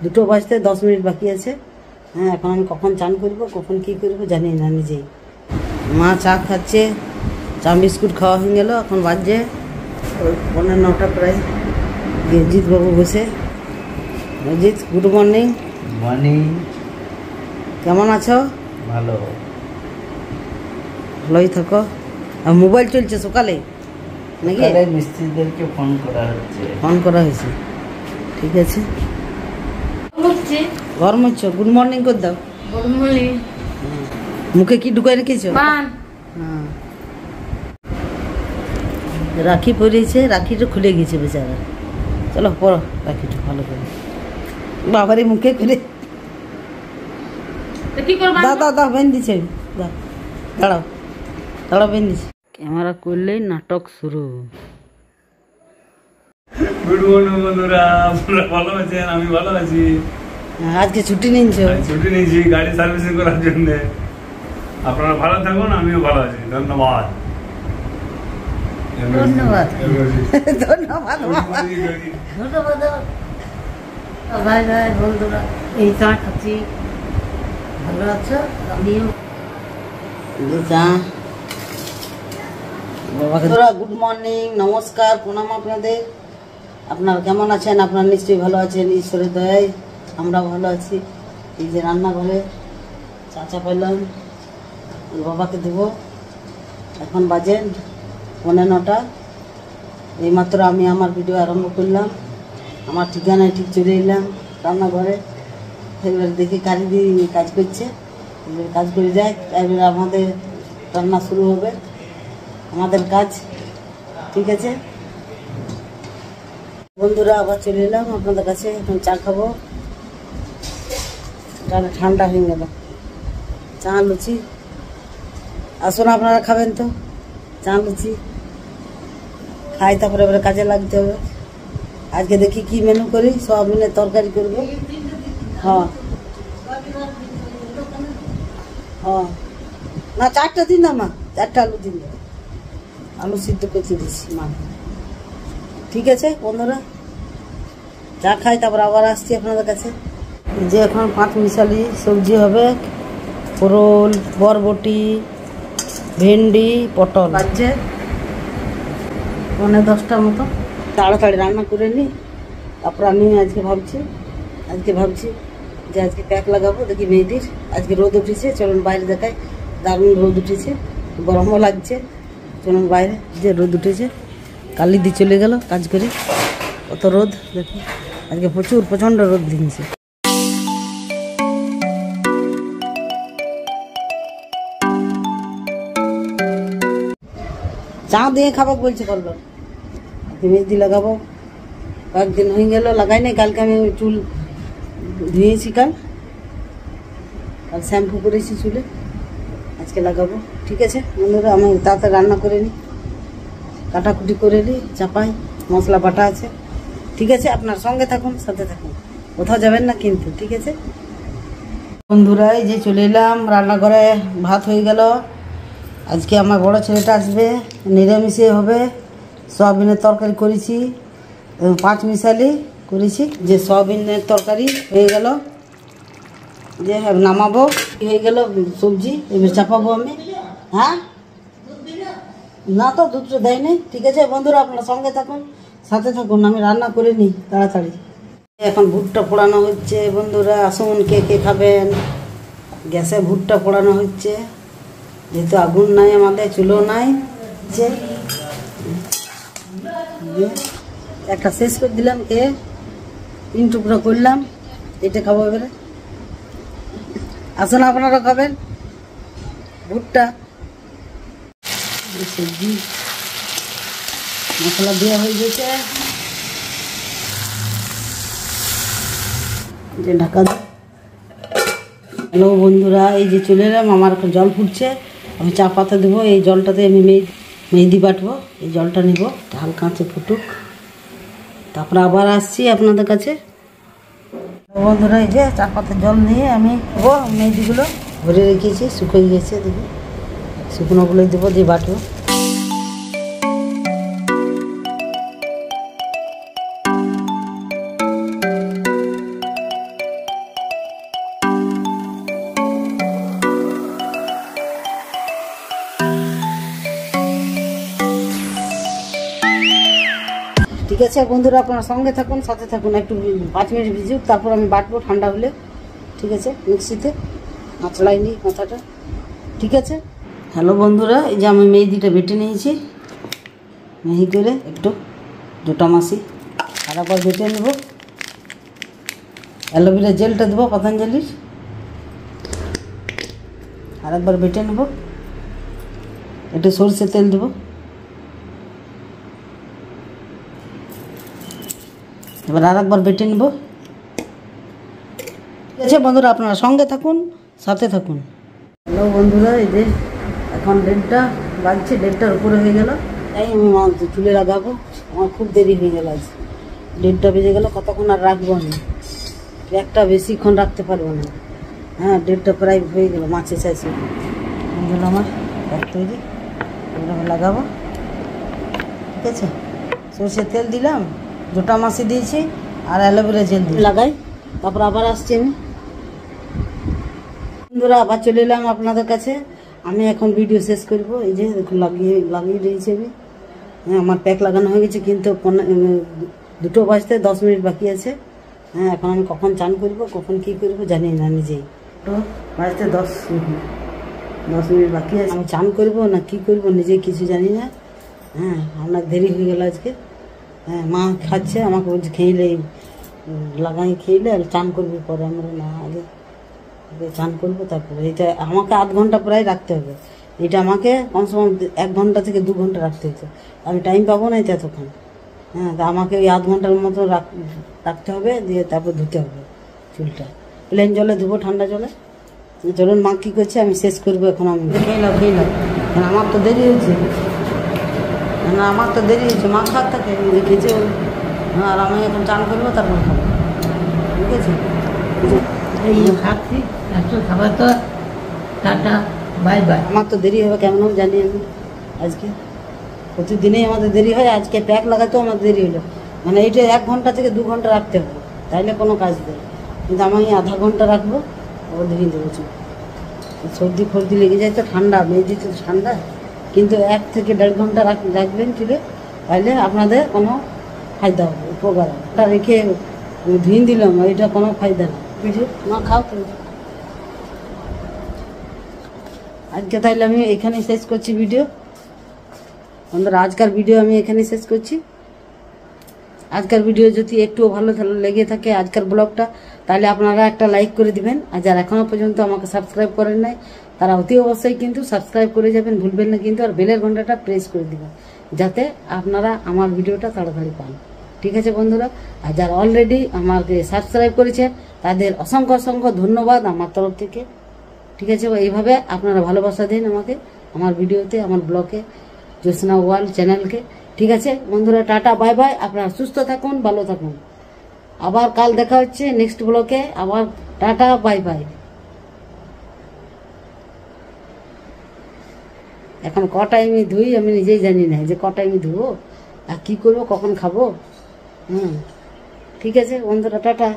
দুটো বাজতে 10 মিনিট বাকি আছে। হ্যাঁ, এখন আমি কখন চান করবো, কখন কী করবো জানি না নিজেই। মা চা খাচ্ছে, চা বিস্কুট খাওয়া হয়ে গেল। এখন বাজছে 9:15 প্রায়। অজিত বাবু বসে। Ajit, good morning. মর্নিং। কেমন আছো? ভালো। ভালোই থাকো। আর মোবাইল চলছে সকালে নাকি? মিস্ত্রিদেরকে ফোন করা হয়েছে। ঠিক আছে, গরম হচ্ছে। গুড মর্নিং করে দাও। Good morning. মুখে কি ঢুকাই রেখেছো? হ্যাঁ, রাখি পরিয়েছে, রাখিটা খুলে গেছে বেচারা। চলো পড়ো রাখিটা ভালো করে। বাবারে মুখে করে দাও বেন দিছে। দাঁড়াও বেন দিছে। ক্যামেরা করলেই নাটক শুরু। গুড মর্নিং বন্ধুরা, আপনারা ভালো আছেন? আমি ভালো আছি। আজকে ছুটি নিয়েছো? ছুটি নিয়েছি গাড়ি সার্ভিসিং করার জন্য। আপনারা ভালো থাকুন, আমিও ভালো আছি। ধন্যবাদ। ধন্যবাদ। ভাই বন্ধুরা, এই চা খাচ্ছি। ভালো আছো? আমিও। গুড মর্নিং, নমস্কার, প্রণাম আপনাদের। আপনারা কেমন আছেন? আপনারা নিশ্চয়ই ভালো আছেন, ঈশ্বরের দয়ায় আমরা ভালো আছি। এই যে রান্নাঘরে চা পাইলাম, বাবাকে দেবো। এখন বাজেন 9:15। এইমাত্র আমি আমার ভিডিও আরম্ভ করলাম। আমার ঠিকানায় ঠিক চলে এলাম রান্নাঘরে। এবার দেখি কারিদি কাজ করছে, কাজ করে যায়। এবার আমাদের রান্না শুরু হবে, আমাদের কাজ। ঠিক আছে বন্ধুরা, আবার চলে এলাম আপনাদের কাছে। এখন চা খাবো। ঠান্ডা হয়ে গেল। চা লুচি আসুন, আপনারা খাবেন তো? চা লুচি খাই, তারপরে এবারে কাজে লাগতে হবে। আজকে দেখি কি মেনু করি। সয়াবিনের তরকারি করবো। হ্যাঁ না, 4টা দিন না মা, 4টা আলু দিন। আলু সিদ্ধ করতে দিচ্ছি মা। ঠিক আছে বন্ধুরা, চা খাই, তারপর আবার আসছি আপনাদের কাছে। যে এখন 5 মিশালি সবজি হবে। পরোল, বরবটি, ভেন্ডি, পটল। বাজছে 9:10টার মতো। তাড়াতাড়ি রান্না করে নিই। তারপর আমি আজকে ভাবছি যে আজকে প্যাক লাগাবো। দেখি মেয়েদির আজকে রোদ উঠেছে, চলুন বাইরে দেখাই। দারুণ রোদ উঠেছে, গরমও লাগছে। চলুন বাইরে, যে রোদ উঠেছে। কালি দিয়ে চলে গেল কাজ করে। কত রোদ দেখি আজকে, প্রচণ্ড রোদ দিয়েছে। চা দিয়ে খাবো বলছে বললো। মেহেদি লাগাবো, কয়েকদিন হয়ে গেল লাগাই নাই। কালকে আমি চুল ধুয়েছি, কাল শ্যাম্পু করেছি চুলে, আজকে লাগাবো। ঠিক আছে বন্ধুরা, আমি তাড়াতাড়ি রান্না করে নিই, কাটাকুটি করে নিই, চাপাই, মশলা বাটা আছে। ঠিক আছে, আপনার সঙ্গে থাকুন, সাথে থাকুন, কোথাও যাবেন না কিন্তু। ঠিক আছে বন্ধুরা, এই যে চলে এলাম রান্নাঘরে। ভাত হয়ে গেল। আজকে আমার বড় ছেলেটা আসবে, নিরামিষে হবে। সয়াবিনের তরকারি করেছি, 5 মিশালি করেছি। যে সয়াবিনের তরকারি হয়ে গেল, যে নামাবো। হয়ে গেল সবজি, এবার চাপাবো আমি। হ্যাঁ না তো, দুধটা দেয়নি। ঠিক আছে বন্ধুরা, আপনার সঙ্গে থাকুন, সাথে থাকুন, আমি রান্না করে নিই তাড়াতাড়ি। এখন ভুট্টা পোড়ানো হচ্ছে বন্ধুরা। আসুন, কে কে খাবেন। গ্যাসে ভুট্টা পোড়ানো হচ্ছে, যেহেতু আগুন নাই, আমাদের চুলো নাই। যে একটা শেষ করে দিলাম, 3 টুকরো করলাম। এটা খাবো এবারে। আসুন, আপনারা খাবেন ভুট্টা। সবজি মশলা দেওয়া হয়ে গেছে, ঢাকা। হ্যালো বন্ধুরা, এই যে চলে এলাম। আমার এখন জল ফুটছে, আমি চা পাতা দেবো। এই জলটাতে আমি মেহেদি বাটবো। এই জলটা নিব, হালকা আঁচে ফুটুক, তারপরে আবার আসছি আপনাদের কাছে। বন্ধুরা, এই যে চা পাতার জল নিয়ে আমি দেবো। মেহেদিগুলো ভরে রেখেছি, শুকিয়ে গেছে, দেখি শুকনোগুলোই দেবো, দিয়ে বাটবো। আছে বন্ধুরা, আপনার সঙ্গে থাকুন, সাথে থাকুন, একটু 5 মিনিট ভিজুক, তারপর আমি বাটবো ঠান্ডা হলে। ঠিক আছে, মিক্সিতে আঁচড়াইনি মাথাটা। ঠিক আছে। হ্যালো বন্ধুরা, এই যে আমি মেহেদিটা বেটে নিয়েছি, মিহি করে একটু 2টা মাসি আর একবার বেটে নেব। অ্যালোভেরা জেলটা দেবো পতঞ্জলির, আর একবার বেটে নেব। একটু সরষে তেল দেবো, এবার আর একবার বেটে নেব। ঠিক আছে বন্ধুরা, আপনারা সঙ্গে থাকুন, সাথে থাকুন। হ্যালো বন্ধুরা, এই যে এখন 1:30 বাজছে, 1:30টার উপরে হয়ে গেল, তাই আমি চুলে লাগাবো। আমার খুব দেরি হয়ে গেল, আজ 1:30 বেজে গেল। কতক্ষণ আর রাখবো আমি, একটা বেশিক্ষণ রাখতে পারবো না। হ্যাঁ, 1:30 প্রায় হয়ে গেল, মাছে চাইছে গেল আমার এক তৈরি। এভাবে লাগাবো। ঠিক আছে, সরষের তেল দিলাম, 2টা মাছি দিয়েছি, আর অ্যালোভেরা জেল দিয়ে লাগাই, তারপর আবার আসছি আমি। বন্ধুরা, আবার চলে এলাম আপনাদের কাছে। আমি এখন ভিডিও শেষ করব। এই যে দেখুন, লাগিয়ে দিয়েছি আমি। হ্যাঁ, আমার প্যাক লাগানো হয়ে গেছে, কিন্তু 2টো বাজতে 10 মিনিট বাকি আছে। হ্যাঁ, এখন আমি কখন চান করব, কখন কি করব জানি না নিজেই। 2টো বাজতে 10 মিনিট বাকি আছে। আমি চান করব না কি করব নিজেই কিছু জানি না। হ্যাঁ, আপনার দেরি হয়ে গেল আজকে। হ্যাঁ, মা খাচ্ছে, আমাকে বলছে খেলে লাগাই, খেলে আর চান করবি পরে। আমরা না, আগে চান করবো, তারপরে এটা আমাকে 8 ঘন্টা প্রায় রাখতে হবে। এটা আমাকে কমসে কম 1 ঘন্টা থেকে 2 ঘন্টা রাখতে হতো। আমি টাইম পাবো না এটা তখন। হ্যাঁ, তা আমাকে ওই 8 ঘন্টার মতো রাখতে হবে, দিয়ে তারপর ধুতে হবে চুলটা। প্লেন জলে ধুবো, ঠান্ডা জলে। চলুন, মা কী করছে আমি শেষ করবো এখন। আমি খেয়ে নাও, আমার তো দেরি হয়েছে। না, আমার তো দেরি হয়েছে, মা খাক থাকে খেয়েছে। হ্যাঁ, আর আমি এখন চান করবো, তারপর খাবো। ঠিক আছে, এই খাচ্ছি, একটু খাবার তো, টাটা, বাই বাই। আমার তো দেরি হবে, কেমন জানি আমি। আজকে প্রতিদিনেই আমাদের দেরি হয়, আজকে প্যাক লাগাতেও আমার দেরি হলো। মানে এইটা 1 ঘন্টা থেকে 2 ঘন্টা রাখতে হবে, তাইলে কোনো কাজ দেয়। কিন্তু আমি আধা ঘন্টা রাখবো, আবার ধরিয়ে দেবো চুল। সর্দি ফর্দি লেগে যায় তো, ঠান্ডা মেয়েদি তো ঠান্ডা। কিন্তু 1 থেকে 1.5 ঘন্টা রাখবেন চুলে, তাইলে আপনাদের কোনো ফায়দা হবে, উপকার হবে। ওটা রেখে ধুয়ে দিলাম, এটা কোনো ফায়দা না। বুঝলি, মা খাও তো। আজকে তাইলে আমি এখানেই শেষ করছি ভিডিও বন্ধুরা। আজকের ভিডিও আমি এখানেই শেষ করছি। আজকের ভিডিও যদি একটুও ভালো লেগে থাকে আজকের ব্লগটা, তাহলে আপনারা একটা লাইক করে দিবেন। আর যারা এখনও পর্যন্ত আমাকে সাবস্ক্রাইব করেন নাই, তারা অতি অবশ্যই কিন্তু সাবস্ক্রাইব করে যাবেন, ভুলবেন না কিন্তু। আর বেলের ঘন্টাটা প্রেস করে দিবেন, যাতে আপনারা আমার ভিডিওটা তাড়াতাড়ি পান। ঠিক আছে বন্ধুরা, আর যারা অলরেডি আমাকে সাবস্ক্রাইব করেছে তাদের অসংখ্য অসংখ্য ধন্যবাদ আমার তরফ থেকে। ঠিক আছে, এইভাবে আপনারা ভালোবাসা দিন আমাকে, আমার ভিডিওতে, আমার ব্লগে, জ্যোৎস্না ওয়ার্ল্ড চ্যানেলকে। ঠিক আছে বন্ধুরা, টাটা, বাই বাই। আপনারা সুস্থ থাকুন, ভালো থাকুন। আবার কাল দেখা হচ্ছে নেক্সট ব্লগে। আবার টাটা, বাই বাই। এখন কটায় আমি ধুই আমি নিজেই জানি না, যে কটায় আমি ধুবো আর কি করবো, কখন খাবো। ঠিক আছে বন্ধুরা, টাটা।